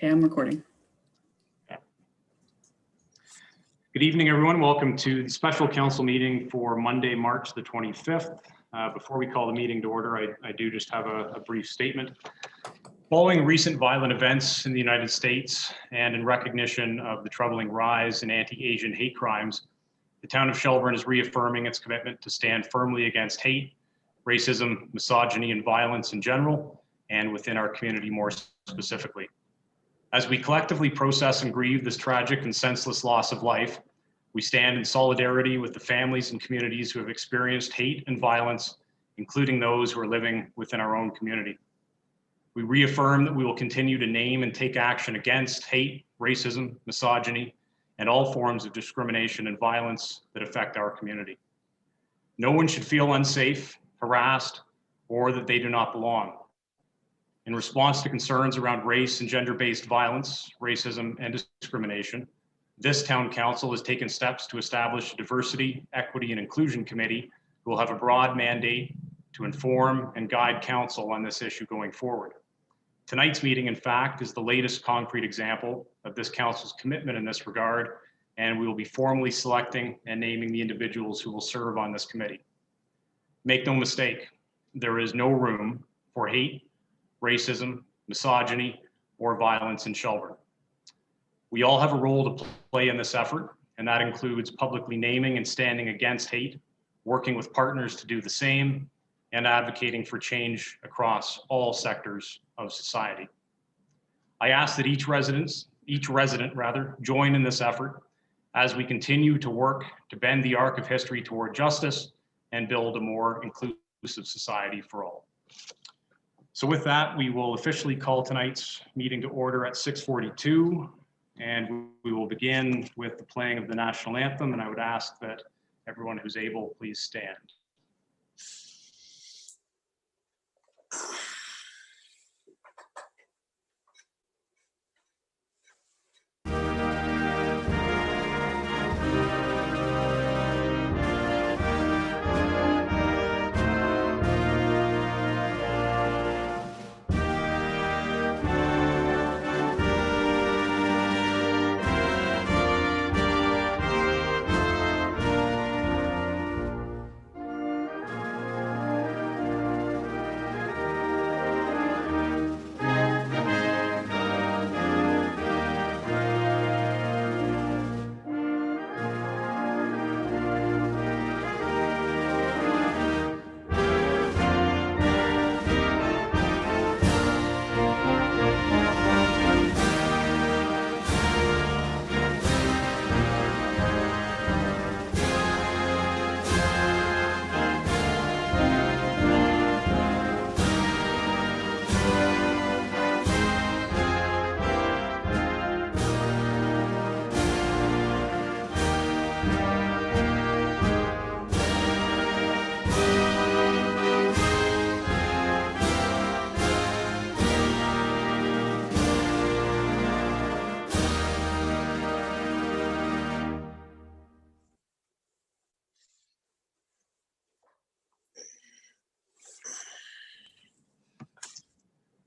Okay, I'm recording. Good evening, everyone. Welcome to the special council meeting for Monday, March the 25th. Before we call the meeting to order, I do just have a brief statement. Following recent violent events in the United States and in recognition of the troubling rise in anti-Asian hate crimes, the town of Shelburne is reaffirming its commitment to stand firmly against hate, racism, misogyny, and violence in general, and within our community more specifically. As we collectively process and grieve this tragic and senseless loss of life, we stand in solidarity with the families and communities who have experienced hate and violence, including those who are living within our own community. We reaffirm that we will continue to name and take action against hate, racism, misogyny, and all forms of discrimination and violence that affect our community. No one should feel unsafe, harassed, or that they do not belong. In response to concerns around race and gender-based violence, racism, and discrimination, this town council has taken steps to establish a diversity, equity, and inclusion committee who will have a broad mandate to inform and guide council on this issue going forward. Tonight's meeting, in fact, is the latest concrete example of this council's commitment in this regard, and we will be formally selecting and naming the individuals who will serve on this committee. Make no mistake, there is no room for hate, racism, misogyny, or violence in Shelburne. We all have a role to play in this effort, and that includes publicly naming and standing against hate, working with partners to do the same, and advocating for change across all sectors of society. I ask that each resident join in this effort as we continue to work to bend the arc of history toward justice and build a more inclusive society for all. So with that, we will officially call tonight's meeting to order at 6:42, and we will begin with the playing of the national anthem, and I would ask that everyone who's able, please stand.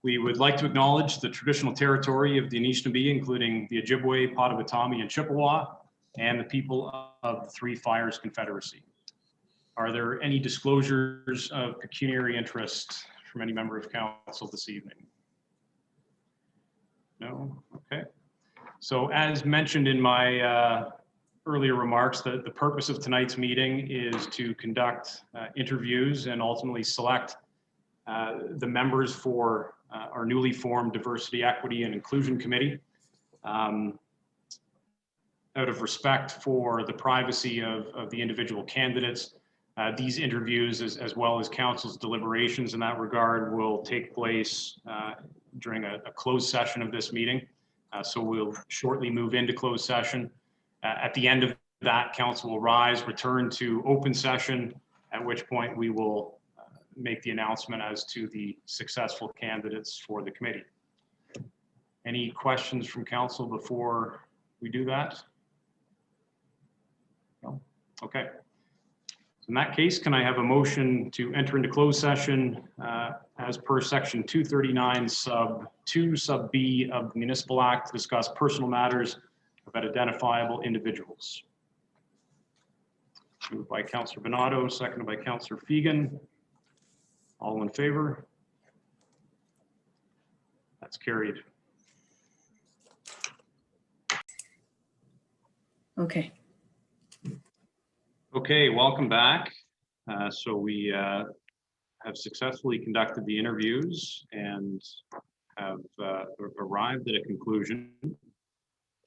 We would like to acknowledge the traditional territory of the Anishinaabe, including the Ojibwe, Potawatomi, and Chippewa, and the people of the Three Fires Confederacy. Are there any disclosures of pecuniary interest from any member of council this evening? No? Okay. So as mentioned in my earlier remarks, the purpose of tonight's meeting is to conduct interviews and ultimately select the members for our newly formed Diversity, Equity, and Inclusion Committee. Out of respect for the privacy of the individual candidates, these interviews, as well as council's deliberations in that regard, will take place during a closed session of this meeting. So we'll shortly move into closed session. At the end of that, council will rise, return to open session, at which point we will make the announcement as to the successful candidates for the committee. Any questions from council before we do that? No? Okay. In that case, can I have a motion to enter into closed session as per section 239 sub 2 sub B of the Municipal Act to discuss personal matters of identifiable individuals? Moved by Councillor Bernardo, seconded by Councillor Fegan. All in favor? That's carried. Okay. Okay, welcome back. So we have successfully conducted the interviews and have arrived at a conclusion.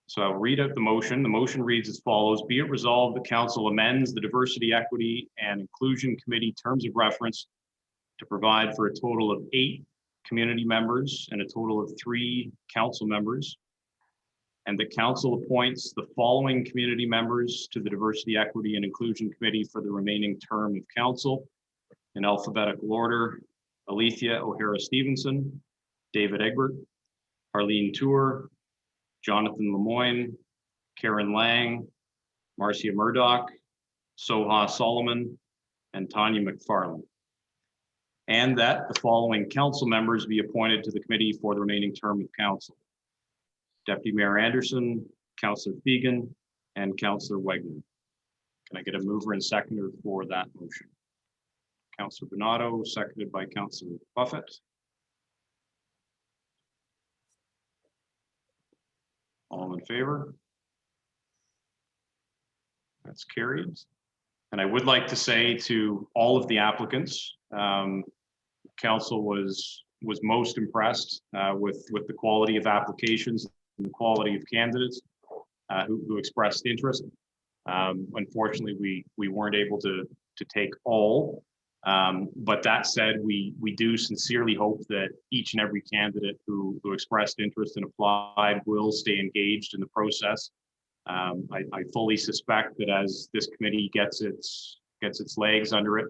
So I'll read out the motion. The motion reads as follows: be it resolved, the council amends the Diversity, Equity, and Inclusion Committee terms of reference to provide for a total of 8 community members and a total of 3 council members. And the council appoints the following community members to the Diversity, Equity, and Inclusion Committee for the remaining term of council in alphabetical order: Alethea O'Hara Stevenson, David Egbert, Arlene Tour, Jonathan Lemoyne, Karen Lang, Marcia Murdoch, Soha Solomon, and Tanya McFarland. And that the following council members be appointed to the committee for the remaining term of council: Deputy Mayor Anderson, Councillor Fegan, and Councillor Wegner. Can I get a mover and seconder for that motion? Councillor Bernardo, seconded by Councillor Buffett. All in favor? That's carried. And I would like to say to all of the applicants, council was most impressed with the quality of applications and the quality of candidates who expressed interest. Unfortunately, we weren't able to take all, but that said, we do sincerely hope that each and every candidate who expressed interest and applied will stay engaged in the process. I fully suspect that as this committee gets its legs under it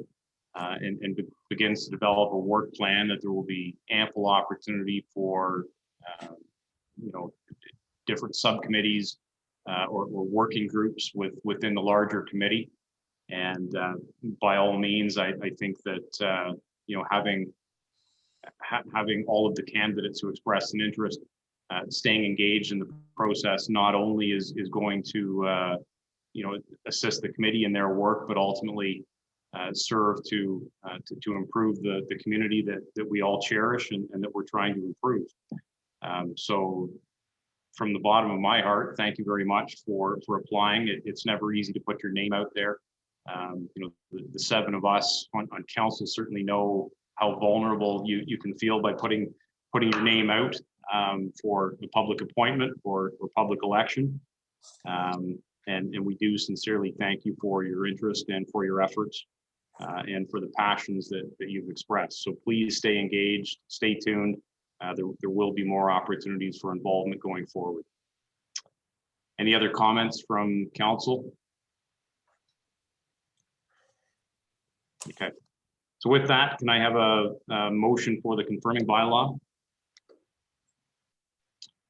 and begins to develop a work plan, that there will be ample opportunity for different subcommittees or working groups within the larger committee. And by all means, I think that having all of the candidates who express an interest staying engaged in the process not only is going to assist the committee in their work, but ultimately serve to improve the community that we all cherish and that we're trying to improve. So from the bottom of my heart, thank you very much for applying. It's never easy to put your name out there. The 7 of us on council certainly know how vulnerable you can feel by putting your name out for the public appointment or public election. And we do sincerely thank you for your interest and for your efforts and for the passions that you've expressed. So please stay engaged, stay tuned. There will be more opportunities for involvement going forward. Any other comments from council? Okay. So with that, can I have a motion for the confirming bylaw?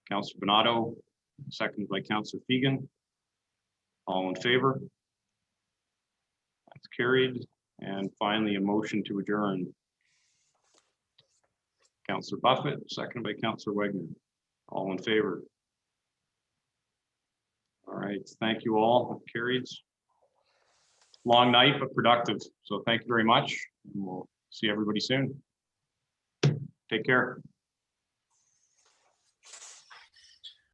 Councillor Bernardo, seconded by Councillor Fegan. All in favor? That's carried. And finally, a motion to adjourn. Councillor Buffett, seconded by Councillor Wegner. All in favor? All right, thank you all. Carried. Long night, but productive. So thank you very much. And we'll see everybody soon. Take care.